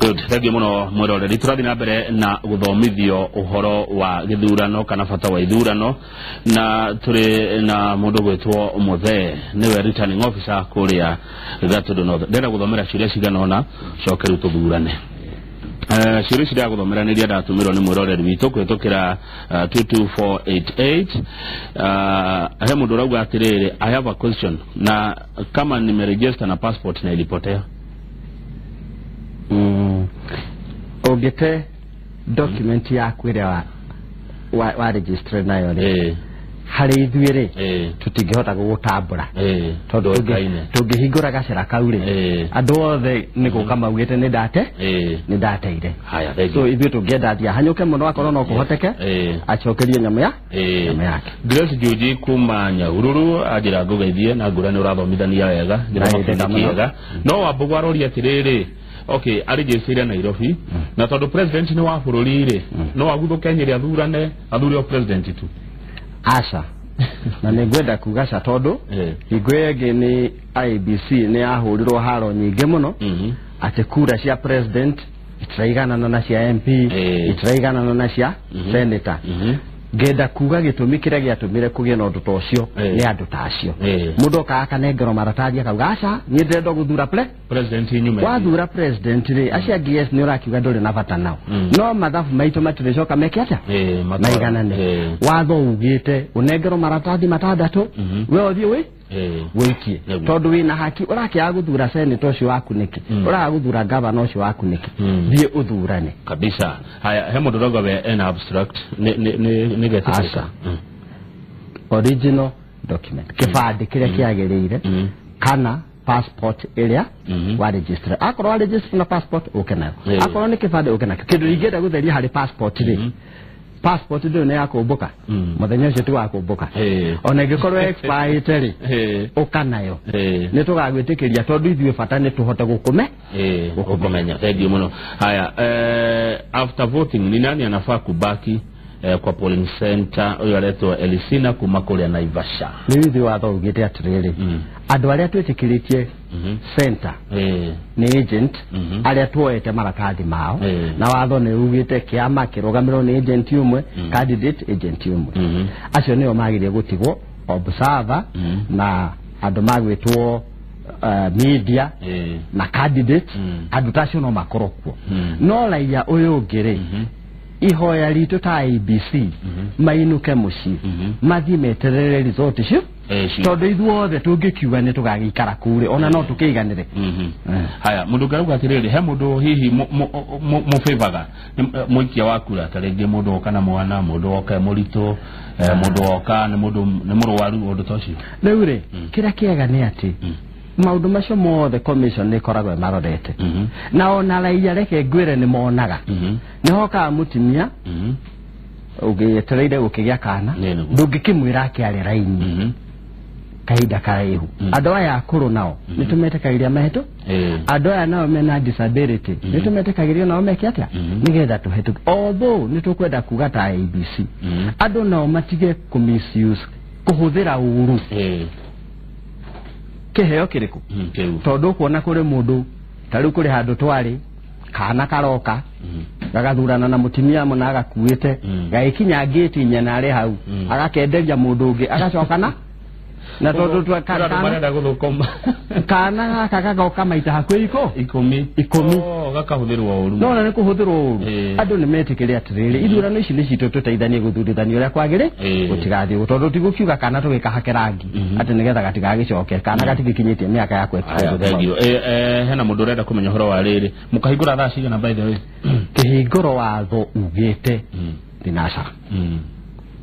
Good. Thank you muno mwirore. Turathi na mbere na guthomithio uhoro wa githurano kana bata wa ithurano na turi na mundu gwetwo Muthee niwe returning officer kuria Gatũndũ North. Ndenda guthomera ciuria cigana ona cokeru tuthurane. Ciuria ciria guthomera ni ria ndatumirwo ni mwiroreri witu kwitukira 22488. He mundu rauga atiriri, I have a question. Na kama nimeregister na passport na ilipotea, ogete document yaku ira wa register nayo ri hari ithuire tutingihota gugutambura tondu tungihingura gacira kau ri andu othe ni guka maugite ni ndateire so ithuĩ tungienda thia hanyuke muno akorwo no kuhoteke acokerie nyama yake Grace Joji kuma Nyahururu ajira ngugeithie na ngurani urathomithania wega njira no wambugwaroria atiriri. Okay, arejesire Nairobi na tondu president ni wa bururi ri no aguthuke nyiri athurane athuri o president tu aca na ningwenda kugaca tondu igwege ni IBC ni ahurirwo haro nyingi muno ati kura cia president itiraigana na cia MP itiraigana na cia senator ngenda kuga gitumi kiria giatumire kugie na undu ta ucio ni andu ta acio mundu kaaka nengero maratathi akauga aca ni ndenda guthura president nyume wathura president ri acia GS ni urakiuga nduri na bata nao no mathabu maitu matiricoka meke atia maiganane watho ugite unengero maratathi matandatu we othie we wikie tondu wina haki urakia guthura senator ucio waku niki uraguthura governor ucio waku niki thie uthurane kabisa. Haya, he mundu rogo we en abstract ni getikisa original document kibandi kiria kiagiriire kana passport iria wa register akorwo wa register na passport ukena akorwo ni kibandi ukena kindu ingenda gutheria hari passport ri passport ndio ne yakumbuka muthenya ucio tu wakumbuka ona ingikorwo expired ri ukanayo ni tugagwitikiria tondu ithuĩ bata ni tuhote gukumenya. Thank you muno. Haya, after voting ni nani anafaa kubaki kwa polling center uyo aletwa Elisina kuma kuria Naivasha? Ni ithuĩ watho ugite atiriri andu aria twĩtĩkĩrĩtie center ni agent aria tuoete maratathi mao na watho ni ugite kiama kirugamirwo ni agent umwe candidate agent umwe acio nio magirie gutigwo observer na andu magwitwo media na candidate andu tacio no makorokwo no raia uyu ngiri ihoya ritu ta IBC mainuke muci mathi meterere result cio tondu ithuothe tungikiuga ni tugagikara kure ona no tukiiganire. Haya, mundu garuga atiriri he mundu hihi mu favoga muikia wakura taringi mundu kana mwana mundu oka murito mundu oka ni murwaru undu tocio riu ri kira kiega ni ati maundu macio mothe commission ni koragwo marorete na ona raia reke ngwire ni monaga ni hoka mutimia ugetereire gukigia kana ndungikimwira akiare raini kaida karaihu andu aya akuru nao nitumete mahetu andu aya nao mena disability nitumete nao meke atia nigetha tuhetu although nitukwenda kuga ta IBC andu nao matige ku misuse kuhuthira uru kiheo kiriku tondu kuona kuri mundu tari kuri handu twari kana karoka gagathurana na mutimia mona agakuite gaikinya gate nyana ari hau agakenderia mundu ungi agacokana na tondu marenda guthukoma kana kagagoka maita hakwi 10 gakahuthirwo uru no na kuhuthirwo uru andu ni metikire atiriri ithurano ici ni citu tuteithanie guthurithania uria kwagire gutigathi tondu tigukiuga kana tugikahake rangi ati nigetha gatigagicoke kana gatigikinyitie miaka yakwe. Hena mundu urenda kumenya horo wa riri mukahingura thaa cigana by the way? Kihinguro watho ugite thinacara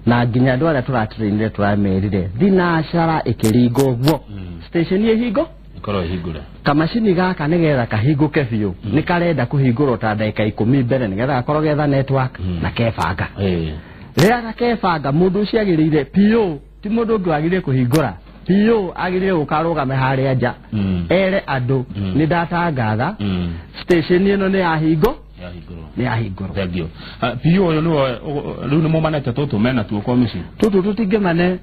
na nginya andu aria turatirinire turamerire thinacara ikiringo guo station ihingo ikoro ihingura kamashini gaka nigetha kahinguke biu ni karenda kuhingurwo ta ndagika 10 mbere nigetha akorwo getha network na kebanga rĩrĩa kebanga mundu ucio agirire piu ti mundu ndwagire kuhingura piu agirire gukarugame harĩa nja ere andu ni ndatangatha station ino ni yahingo ni ahingoro. Thank you. Piyo yo no ni mo manete tutu mena tu komisi. Tutu tutingemane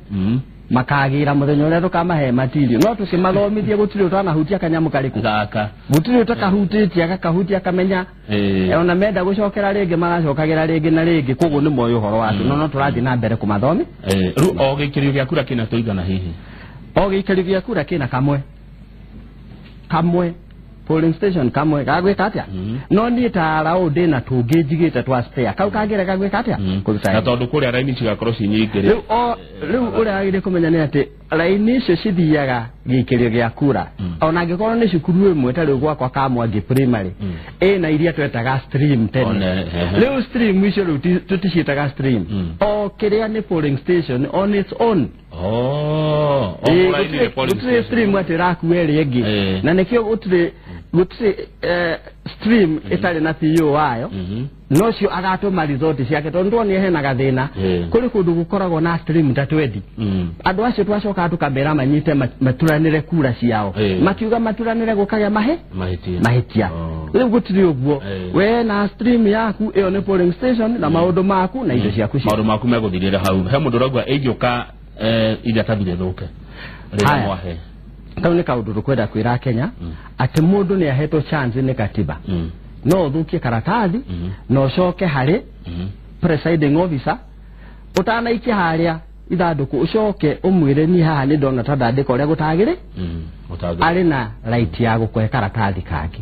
makagira muthenya uria tukamahe material no tukimathomithie gutiri utanahutia kanyamu kariku gaka gutiri utakahutitie akahutia kamenya ona menda gucokera ringi maracokagira ringi na ringi koguo ni moyo horo watu no turathi na mbere kumathomi ru o gikirio gya kura kina tuigana hihi o gikirio gya kura kina kamwe polling station kamwe gagwika atia no ni tara o ndina tungi njigite twa spare kau kagire gagwika atia kuruta na tondu kuria raini cigakorwo cinyingire riu uria agire kumenya ni ati raini icio cithiaga gikirio gya kura ona ngikorwo ni cukuru imwe tari gwakwa kamwangi primary na iria twetaga stream tene riu stream icio riu tuticiitaga stream o kiria ni polling station on its own gutire stream ati rakuere ingi na nikio gutire stream itari na PO wayo no cio agatuma result ciake tondu ni hena gathina kuri kundu gukoragwo na stream ta 20 andu acio twacoka tukambera manyite maturanire kura ciao makiuga maturanire gukagya mahitia riu gutire uguo we na stream yaku iyo ni polling station na maundu maku na indo ciaku maundu maku meguthirira hau he mundu ragwa ejoka ida tabire thuke rira mwahe kau ni kaundu rukwenda kwira Kenya ati mundu ni ahetwo chance ni katiba no thukie karatathi no coke hari presiding officer utana iki haria ithanduku ucoke umwire ni haha ni ndona tandandika uria gutagire ari na right ya gukwe karatathi kake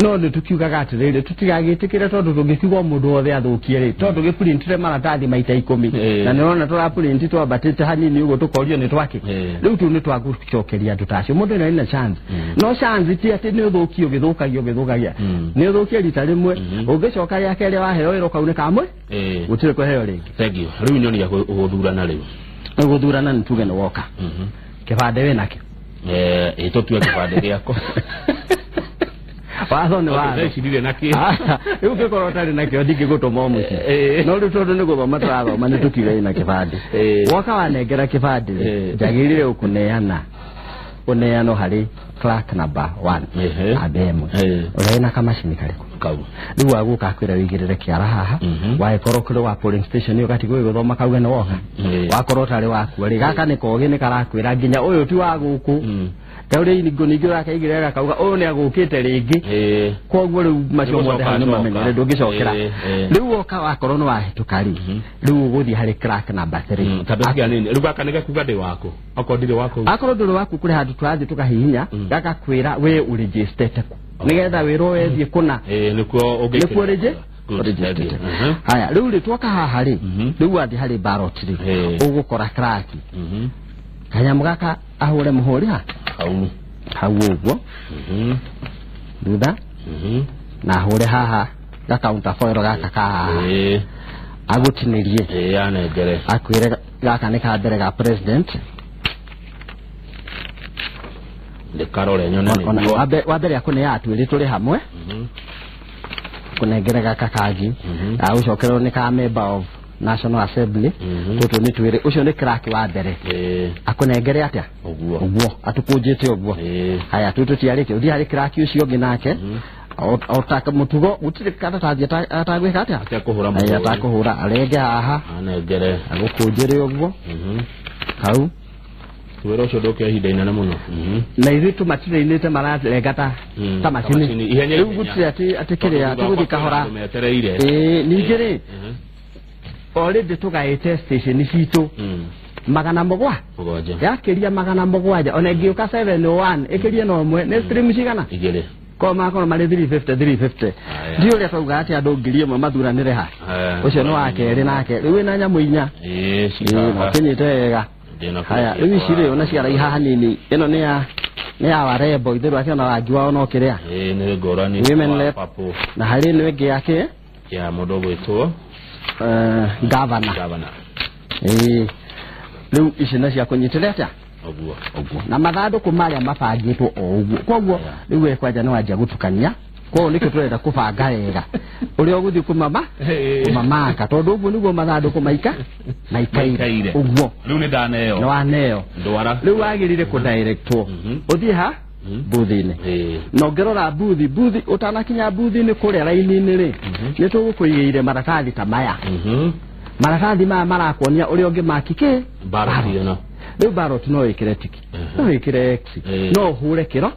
no ni tukiugaga atirire tutigagitikire tondu tungikiuga mundu othe athukie ri tondu giprintire maratathi maita 10 na nirona tura print twabatite hanini ugo tukorio ni twake riu tu ni twagucokeria tutacio mundu ni na chance no chance ti ati ni uthukio githukagia ni uthukie rita rimwe ungicoka ya kere waheo iro kaune kamwe gutire kuheo ringi thank you riu nyoni ya guthurana riu guthurana ni tuge ni woka kibande we nakio itotue kibande giako watho ni watho cirire nakio riu gikorwo tari nakio ndingigutuma muci no riu tondu ni guthoma turathoma ni tukire na kibande woka wanengera kibande njagirire ukuneana uneano hari clerk number 1 abemo urena kama shini kariku kau riu aguka akwira wigirire kiara haha waikoro kuri wa polling station yo gati guthoma kauge no woka wakorwo tari waku ri gaka ni kogi ni karakwira nginya uyu ti wa guku tauri ni goni yake igirega kauga uyu ni agukite ringi koguo riu macio mothe hani mamenyere ndungicokera riu woka wakorwo no wahitukari riu guthi hari clerk number 3 tabiga nini riu gaka niga kuga ndi wako akondire wako akorwo nduri waku kuri handu turathi tukahihinya gaka kwira we uregistrate nigetha wiro wethie kuna nikuo ungikira registrate haya riu ritwoka haha ri riu athi hari ballot ri ugukora clerk kanyamu gaka ahure muhuri ha hau uguo thutha na ahure haha gakaunta foiro gaka ka agutinirie anengere akwire gaka ni ka mbere ga president de karore nyonani wambere akune yatwiri turi hamwe kunengere gaka kagi ucokerwo ni ka member of National Assembly tutu ni twire ucio ni clerk wa mbere akunengere atia uguo atukujite uguo haya tutu tiarike uthi hari clerk ucio nginake otaka mutugo gutire karatathi atagwika atia atakuhura arenge haha anengere agukujire uguo hau twero ucio ndoke ihinda inene muno na ithitu matire-inite mararegata ta macini riu gutire ati kiria tuguthi kahora ningiri already tugaite station citu magana mogwa yakiria magana mogwaja ona ngiuka 701 ikiria no mwe ne stream cigana igire ko makoro mari 350 ndio ria tauga ati andu ngirie mwe mathuranire ha ucio no wakeri nake riu na nyamu inya kinyite wega haya riu cire ona ciara ihaha nini ino ni ya warebo ithiru ati ona rangi wao no kiria ni ngorani papo na hari ni wengi yake ya mudogo itwo governor riu ici na cia kunyitira atia oguo na mathanduku maria mabangitwo o uguo koguo riu ekwaja no wajia gutukania ko niko turenda kubanga wega uri oguthi kumamaka tondu uguo niguo mathanduku maikaire uguo riu ni ndaneo no aneo ndwara riu wagirire ku directwo uthie ha buthine no ngerora buthi utanakinya buthine kuria raini-ini ri ni tugukuigeire maratathi ta maya maratathi maya marakuonia uri ungi makike barationa riu ballot no ikire tiki no ikire x no hure kirore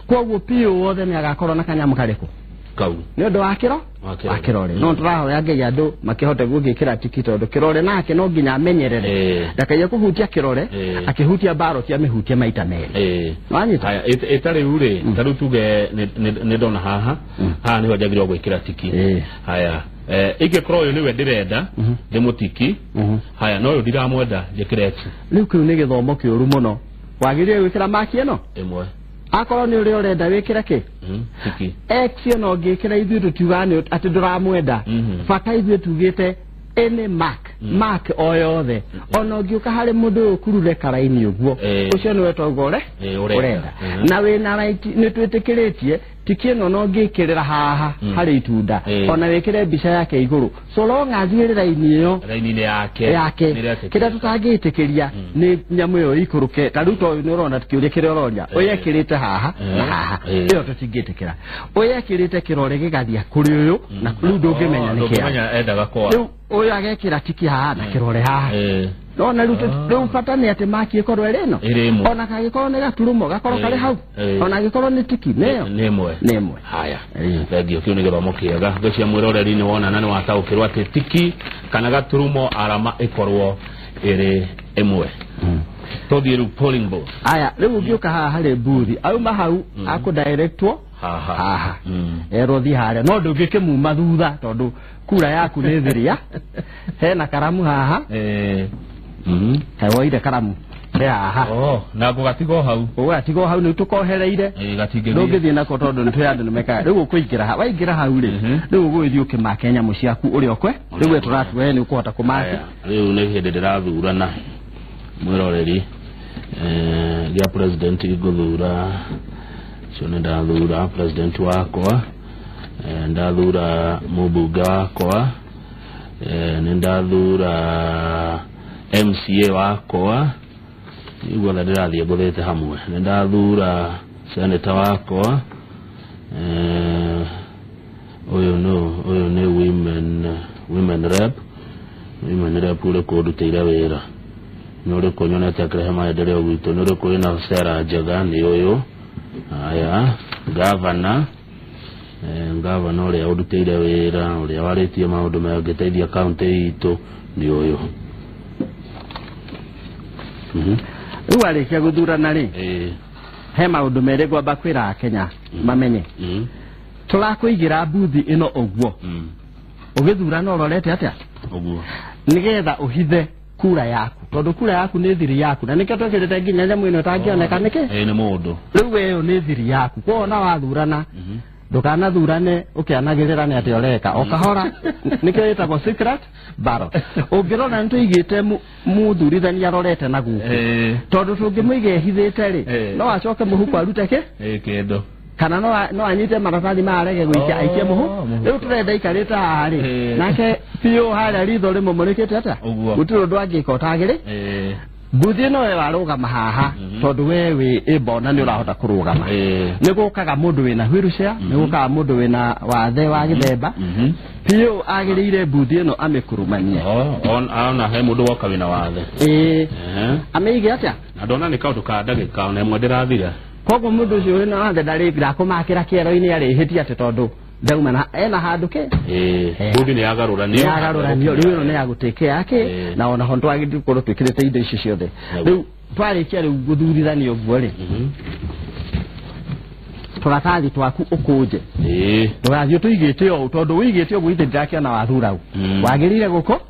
koguo pio wothe ni agakorwo na kanyamu kariko kau ni undu wa kirore no turahoya Ngai andu makihote gugikira tiki tondu kirore nake no nginya amenyerere ndakaye kuhutia kirore akihutia ballot amehutia maita meri wanyita haya etare ure taru tuge ne dona haha ni wajagirwo gwikira tiki haya ike kroyo niwe ndirenda ndimutiki haya no ndiramwenda njikire x riu kiu ni githomo kiuru muno wagirire gwikira maki eno imwe akoro ni uri urenda wikira ki tiki x no ngikira ithu tutugane ati ndiramwenda bata ithu tugite ene mark oyothe ono ngiuka hari mundu kurure karaini uguo ucio ni wetogore urenda na wina right ni twitikiretie tikino no ngikirira haha hari itunda ona wikire mbica yake iguru so long azire raini iyo raini yake kida tutangitikiria ni nyamu yo ikuruke taruto ni urona tikiuria kiroria oyekirite haha na haha iyo tutingitikira oyekirite kirore gigathia kuri uyu na riu ndungimenya ni kia endaga kwa oyo agekira tiki haha na kirore haha no na riu patani ati maki ikorwo ereno ona kagikorwo ni gaturumo gakorwo kari hau ona gikorwo ni tiki neyo nemwe haya thagio kiu ni githomo kiega gcia mwiroreri ni wona nani wataukirwa ati tiki kana gaturumo arama ikorwo iri imwe tothiru polling booth aya riu ngiuka haha hari booth auma hau aku directwo haha erothi hare no ndungikimuma thutha tondu kura yaku ni thiria hena karamu haha kawoire karamu haha na gugatigo hau ni tukohereire ndungithie nako tondu nitwe andu nimeka riu kuingira ha waingira hau ri riu gwithio kimakenya muciaku uri okwe riu turatuwe ni ukuhota kumaki riu ni hindi ndirathurana mwiroreri ya president guthura cio ndathura president wakwa ndathura mubunge wakwa ndathura MCA wakwa igwa ndirathie nguthite hamwe ndathura senator wakwa oyo ni women rep ule kuduteire wira nore konyonete akrehe maendeleo gwitu nore kuri na sera njega ni uyu aya governor uria uduteire wira uria waritie maundu megiteithia county itu ni uyu riu arikia guthurana ri he maundu meri gwamba kwira Kenya mamenye turakuigira buthi ino oguo ugithurana urorete atia oguo nigetha uhithe kura yaku tondu kura yaku ni thiri yaku na nike twekirite nginya nyamu ino tangioneka niki ni mundu riu eyo ni thiri yaku kwona wathurana ndukanathurane ukianagirira ni ati oreka okahora nike itagwo secret ballot ungirona ntuigite muthurithania rorete na guku tondu tungimuige hithite ri no acoke muhuko arute ke kendo kana no anyite maratathi marege gwikia aikie muhu riu turenda ikarita hari nake pio hari ritho rimo murikite ata gutiro ndwangika utagiri buthi no we warugama haha tondu wewe ibona ni urahota kurugama ni gukaga mundu wina wheelchair ni gukaga mundu wina wathe wa githemba pio agirire buthi no amikurumania ona he mundu woka wina wathe ameige atia na ndona ni kaundu ka ndagika ona imwe ndirathira koguo mundu ucio uri na wathe ndari kumakira kiero-ini arihitie ati tondu ndauma na ena handu ke buthi ni yagaruranio riu ni yaguteke yake na ona ho ndwagithii korwo twikirite indo icio ciothe riu twarikia riu guthurithanio guo ri turatathi twaku ukuje tugathio tuigite o tondu wigite oguo ite ndirakiona wathura u wagirire guko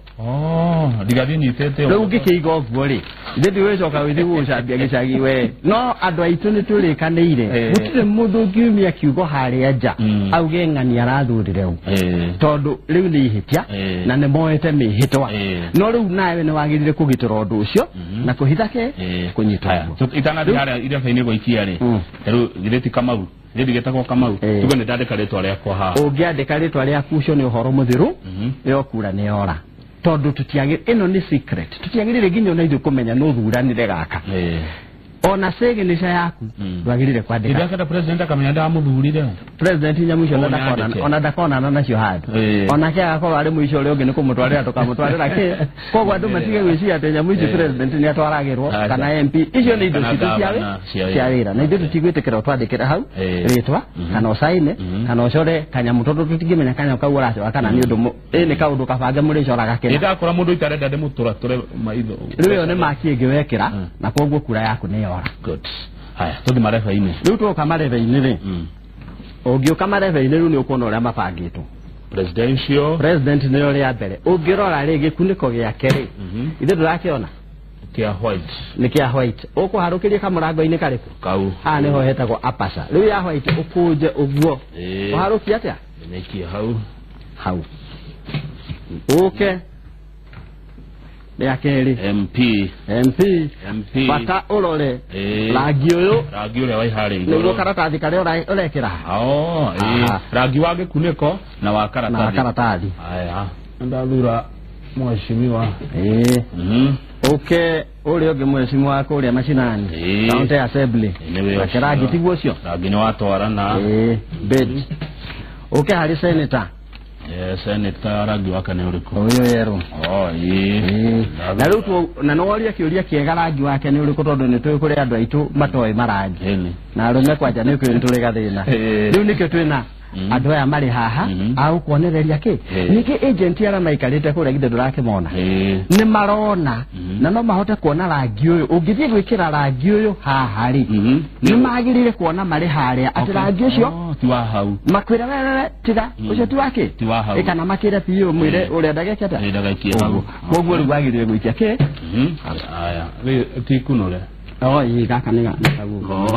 ndigathie nyitete riu ngikiiga uguo ri ndithi wicoka withi gucambia gicagi we no andu aitu ni turikaniire gutire mundu ngiumia kiugo haria nja auge ng'ani arathurire u tondu riu ni ihitia na ni moete mihitwa no riu nawe ni wagirire kugitira undu ucio na kuhithake kunyitwa itanathi haria iria faini gwikia ri riu githeti Kamau ndigitagwo Kamau tuge ni ndandika ritwa riakwa ha ungiandika ritwa riaku ucio ni uhoro muthiru yo kura ni ora tondu tutiagire ino ni secret tutiagire nginya na ithu kumenya no thuranire gaka ona signature yaku ndwagirire kwandika ndakada president akamenya ndamuthurire president nyamucio ndakona nacio handu ona kia akorwo ari muico uri ungi nikumutwarira tukamutwarira ki kogwa andu matige gwiciria ati nyamucio president ni atwaragirwo kana MP icio ni indo citu cia wira na indo tutigwitikira twandikira hau ritwa kana usaine kana ucore kanyamu tondu tutingimenya kanyamu kau uracoka kana ni undu ni kaundu kabange muri coraga kina ndakora mundu itarenda ndimuturature maitho riu ni makiengi wekira na kogwo kura yaku ni yora good haya tuthi mareva-ini riu tuoka mareva-ini ri ungiuka mareva-ini riu ni ukuona uria mabangitwo president ni uria mbere ungirora ri gikuniko giake ri ithe ndurakiona kia white ni kia white ukuharukiria kamurango-ini kariku kau ha niho hetagwo apasa riu ya white ukuje uguo uharukia atia nekia hau okay ya keri MP bata urore rangi uyu wa ihare iguru nigo karatathi kare urekira rangi wa gikuniko na wa karatathi aya ndathura mheshimiwa okay uri ungi mheshimiwa kuria mashinani county assembly rangi tiguo cio rangi ni watwarana bed okay hari senator senator rangi wake ni uriku uyu yeru na riu tu na noria kiuria kiega rangi wake ni uriku tondu ni twi kuri andu aitu matoi marangi na rume kwanja ni kuri turi gathina riu nikio twina andu aya mari haha au kuonereria ki niki agent ara maikarite kuri githe ndurakimona ni marona na no mahote kuona rangi uyu ungithie gwikira rangi uyu haha ri ni magirire kuona mari haria ati rangi ucio ti wa hau makwira wewe tiga ucio ti wake ikana makire piyo mwire uria ndageketa ndagakia hau kogwo ri gwagirire gwikia ki aya ri ti kunore ii gaka ni gagu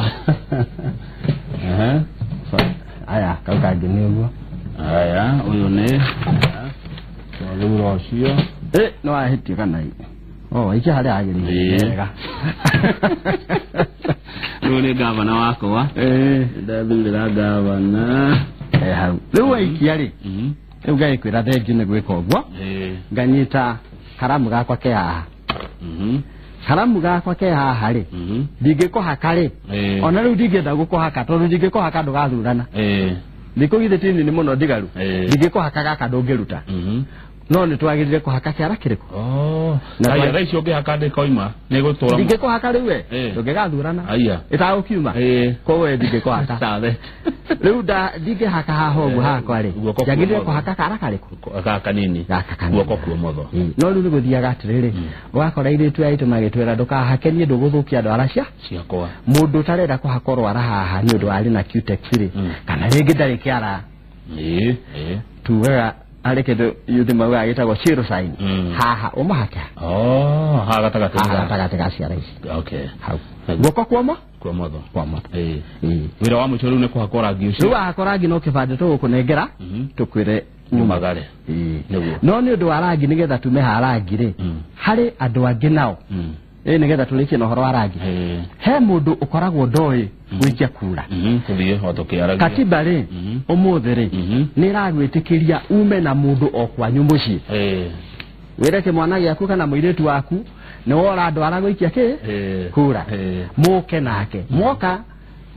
aya kaukangi ni uguo aya uyu ni thura ucio no ahitio kana iki hari agirire wega riu ni gavana wakwa ndathurira gavana hau riu aikia ri riu ngaikwira thengiu ni gwika uguo nganyita karamu gakwa ke haha karamu gakwa ke haha ri ndingikuhaka ri ona riu ndingenda gukuhaka tondu ndingikuhaka ndugathurana ndikugithe tini ni muno ndigaru ndingikuhaka gaka ndungiruta no ni twagirire kuhaka kiara kiriku na ya raicio ngihaka ndikoima ni gutura ndingikuhaka riu we ndungigathurana aya itagukiuma kowe ndingikuhaka tawe riu ndingihaka haha uguo hakwa ri njagirire kuhaka kara kariku gaka nini guoko kwa motho no riu ni guthiaga atiriri ugakora iritu aitu magitwira ndukahakerie nduguthukia andu aracia ciakwa mundu tarenda kuhaka rwara haha ni undu ari na cutex ri kana ringi ndari kiara tugaga ari kindu yuthi mauga agitagwo zero sign haha umahaka haha gatagati ga ciara ici okay hau guoko kwa motho wira wa mucho riu ni kuhaka rangi ucio riu wahaka rangi no kibande tugukunengera tukwire nyumagare no ni undu wa rangi nigetha tume ha rangi ri hari andu angi nao nigetha tulikie na horo wa rangi he mundu ukoragwo ndoi gwikia kura kuthie hotokia katiba ri umuthi ri ni ragwitikiria ume na mundu okwanyu mucii wireke mwana giaku kana muiretu waku ni wora ndwara gwikia ki kura muke nake mwoka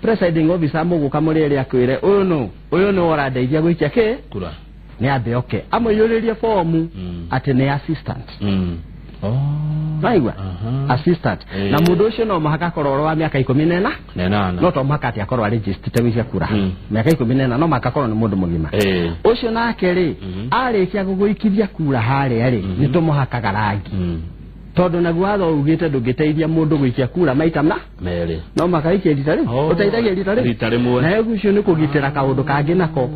presiding officer muguka muri ri akwire uyu no wora ndeithia gwikia ki kura ni ambe okay amuyuririe formu ati ni assistant naigwa assistant na mundu ucio no mahaka kororo wa miaka 14 no to mahaka ati akorwa registered wicia kura miaka 14 no mahaka korwo ni mundu mugima ucio nake ri arikia guguikithia kura haria ri ni tumuhakaga rangi tondu naguo watho ugite ndungiteithia mundu gwikia kura maita meri no makaikia rita ri uteithagia rita rimwe na egu ucio ni kugitira kaundu kangi nako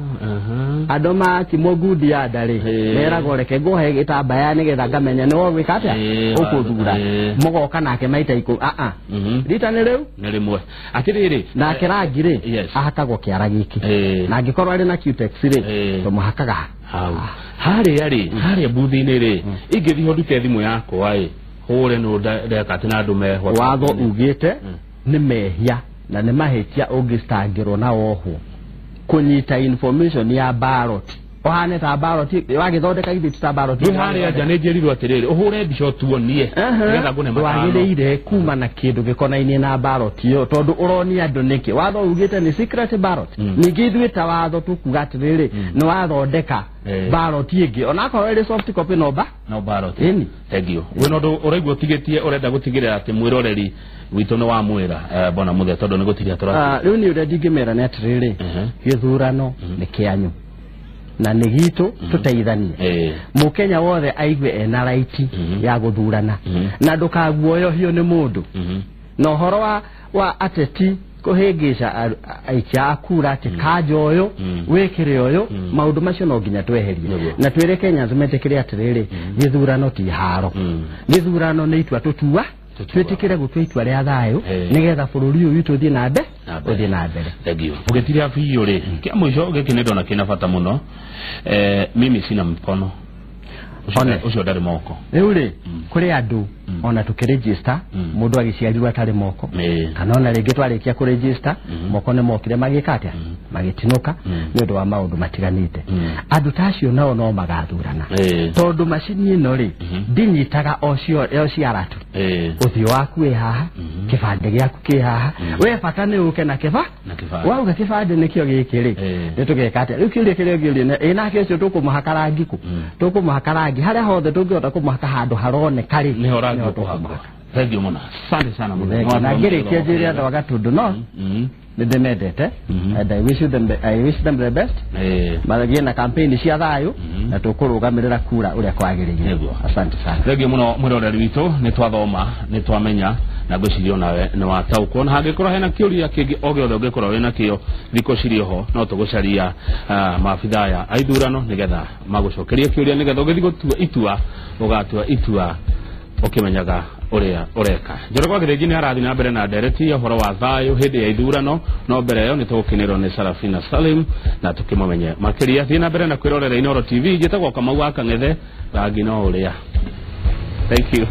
andu makimwo ngundi ya ndari meragwo reke nguhe gitambaya nigetha ngamenya ni wogwika atia ukuthura mugoka nake maita rita ni riu ni rimwe atiriri nake rangi ri ahakagwo kiara giki na angikorwo ari na cutex ri tumuhakaga haria buthi-ini ri ingithii ho ndute thimu yakwa ri hure no ndeka ati na andu meho watho ugite ni mehia na ni mahitia ungistangirwo na woho kunyita information ya ballot ohane ta ballot wagithondeka githiti ta ballot rä harä anja nä njä rirwo atä rä rä å hå re mbica å tuonie nĩgetha ngå ne wagĩrĩire kuma na kĩndũ gĩkonainie na ballot ĩyo tondũ ũronia andũ nĩkĩ watho ugĩte nĩ secret ballot ningĩ ithuĩ ta watho tũkuga atĩrĩrĩ nĩ wathondeka ballot ĩngĩ onakorwo ĩrĩ soft copy no ballot ĩni thengio wĩ na ũndũ ũraigua ũtigĩtie ũrenda gũtigĩrĩra atĩ mwĩroreri witũ nĩ wamwĩra bona mũthee tondũ nĩ gũtiria tũra rĩu nĩ ũrĩa ndingĩmera nĩ atĩrĩrĩ gĩthurano nĩ kĩanyu na nĩ gitũ tũteithanie mũkenya wothe aigue ena right ya gũthurana na ndũkaguoyohio nĩ mũndũ na ũhoro wa ateti kũhĩngĩca aikia a kura atĩ kanja ũyũ wĩkĩre ũyũ maũndũ macio no nginya tweherie na twĩre Kenya metĩkĩre atĩrĩrĩ gĩthurano ti haro gĩthurano nĩ itua tũtua twĩtĩkĩre gũtua itua rĩa thayũ nĩgetha bũrũri ũyũ witũ ũthiĩ na mbere thengio ũgĩtiria biũ rĩ kĩa mũico gĩkĩ nĩ ndona kĩna bata mũno mimi sina mkono ucio ndarĩ moko rĩu rĩ kũrĩ andũ ona tũkĩregister mũndũ agĩciarirwo atarĩ moko kana ona rĩngĩ twarĩkia kũregister moko nĩ mokire magĩka atĩa magĩtinũka nĩ ũndũ wa maũndũ matiganĩte andũ ta acio nao no magathurana tondũ macini ĩno rĩ ndinyitaga o ciara tu ũthiũ waku wĩ haha kĩbandĩ gĩaku kĩ haha we bata nĩ ũke na wauga kĩbandĩ nĩkĩo gĩkĩ rĩ nĩ tũgeka atĩa rĩu kĩũria kĩrĩa ũngĩũria nake ũcio tũkũmũhaka rangi kũ tũkũmũhaka rangi harĩa hothe tũngĩhota kũmũhaka handũ haroneka rĩ nĩho rangi ũkũhakwo thengio mũno asante sana mũno na ngĩrĩkia njĩre andũ a Gatũndũ no nĩ ndĩmendete and I wish them the best mathiĩ na campaign cia thayũ na tũkũrũgamĩrĩra kura ũrĩa kwagĩrĩire asante sana thengio mũno mwĩroreri witũ nĩ twathoma nĩ twamenya na ngwĩciria nawe nĩ wataũkwo na hangĩkorwo hena kĩũria kĩngĩ o gĩothe ũngĩkorwo wĩna kĩo thikũ cirĩ ho no tũgũcaria maabitha aya a ithurano nĩgetha magũcokerie kĩũria nĩgetha ũgĩthiĩ gũtua itua ũgatua itua ũkĩmenyaga ũrĩa ũreka Njoroge Gĩthĩnji nĩ arathiĩ na mbere na ndereti ya ũhoro wa thayũ hĩndĩ ya ithurano no mbere ĩyo nĩ tũgũkenĩrwo nĩ Sarafina Salim na tũkĩmũmenye makĩria thiĩ na mbere na kwĩrorera Inooro TV njĩtagwo Kamau wa Kang'ethe rangi no ũrĩa thank you